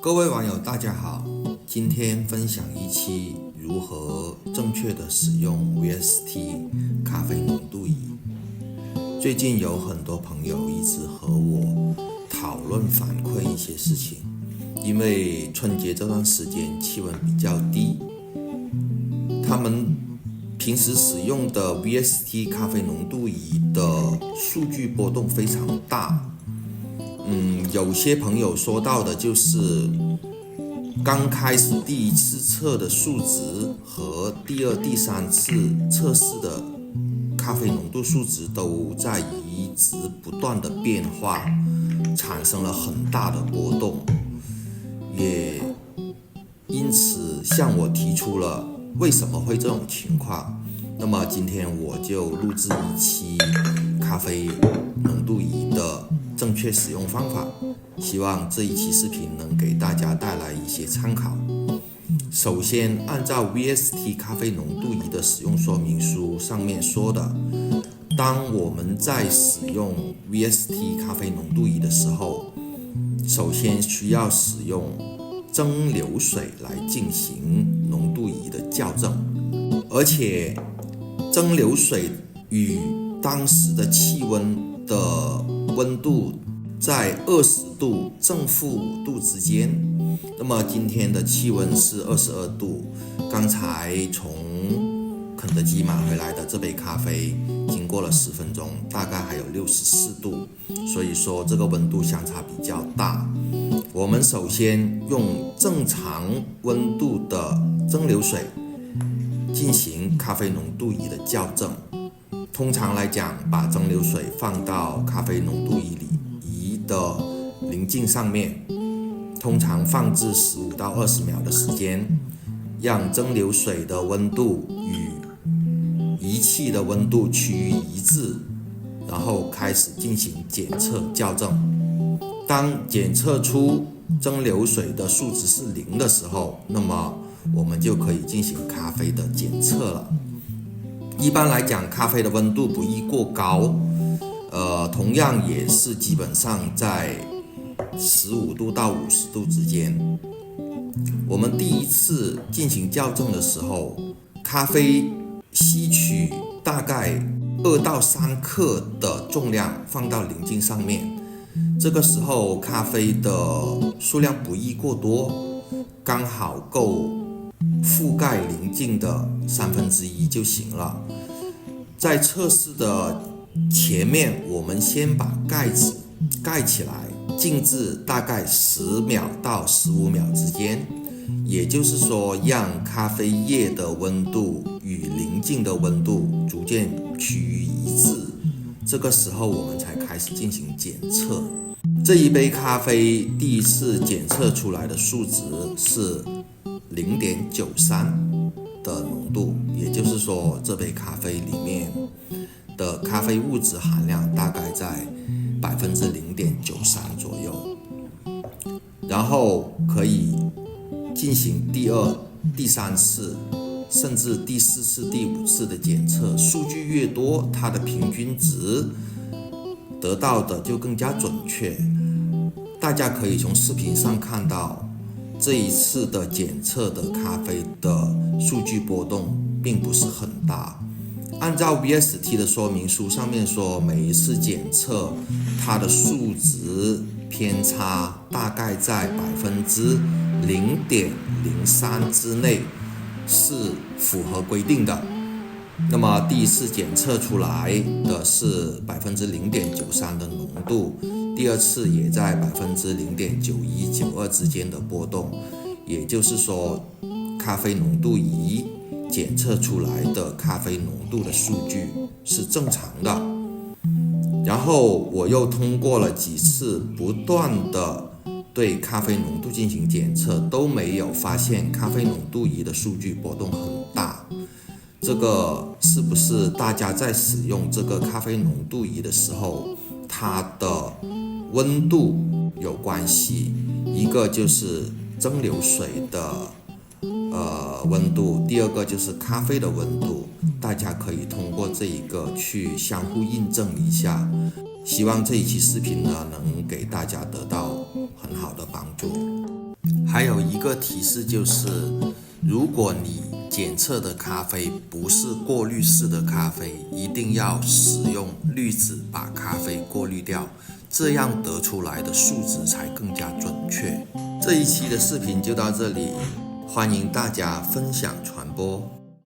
各位网友大家好，今天分享一期如何正确的使用 VST 咖啡浓度仪。最近有很多朋友一直和我讨论反馈一些事情，因为春节这段时间气温比较低，他们平时使用的 VST 咖啡浓度仪的数据波动非常大。有些朋友说到的就是刚开始第一次测的数值和第二、第三次测试的咖啡浓度数值都在一直不断的变化，产生了很大的波动，也因此向我提出了为什么会这种情况。那么今天我就录制一期咖啡浓度仪的正确使用方法，希望这一期视频能给大家带来一些参考。首先，按照 VST 咖啡浓度仪的使用说明书上面说的，当我们在使用 VST 咖啡浓度仪的时候，首先需要使用蒸馏水来进行浓度仪的校正，而且蒸馏水与当时的气温的温度在20度正负5度之间。那么今天的气温是22度，刚才从肯德基买回来的这杯咖啡经过了10分钟，大概还有64度，所以说这个温度相差比较大。我们首先用正常温度的蒸馏水进行咖啡浓度仪的校正。通常来讲，把蒸馏水放到咖啡浓度仪的棱镜上面，通常放置15到20秒的时间，让蒸馏水的温度与仪器的温度趋于一致，然后开始进行检测校正。当检测出蒸馏水的数值是0的时候，那么我们就可以进行咖啡的检测了。一般来讲，咖啡的温度不宜过高，同样也是基本上在15度到50度之间。我们第一次进行校正的时候，咖啡吸取大概2到3克的重量放到棱镜上面，这个时候咖啡的数量不宜过多，刚好够覆盖棱镜的1/3就行了。在测试的前面，我们先把盖子盖起来，静置大概10秒到15秒之间，也就是说让咖啡液的温度与棱镜的温度逐渐趋于一致，这个时候我们才开始进行检测。这一杯咖啡第一次检测出来的数值是0.93的浓度，也就是说这杯咖啡里面的咖啡物质含量大概在0.93%左右，然后可以进行第2、第3次，甚至第4次、第5次的检测。数据越多，它的平均值得到的就更加准确。大家可以从视频上看到，这一次的检测的咖啡的数据波动并不是很大。按照 VST 的说明书上面说，每一次检测它的数值偏差大概在0.03%之内是符合规定的。那么第一次检测出来的是0.93%的浓度，第二次也在0.91、92之间的波动，也就是说咖啡浓度仪检测出来的咖啡浓度的数据是正常的。然后我又通过了几次不断的对咖啡浓度进行检测，都没有发现咖啡浓度仪的数据波动很大。这个是不是大家在使用这个咖啡浓度仪的时候，它的温度有关系？一个就是蒸馏水的温度，第二个就是咖啡的温度，大家可以通过这一个去相互印证一下。希望这一期视频呢能给大家得到很好的帮助。还有一个提示就是，如果你检测的咖啡不是过滤式的咖啡，一定要使用滤纸把咖啡过滤掉，这样得出来的数值才更加准确。这一期的视频就到这里，欢迎大家分享传播。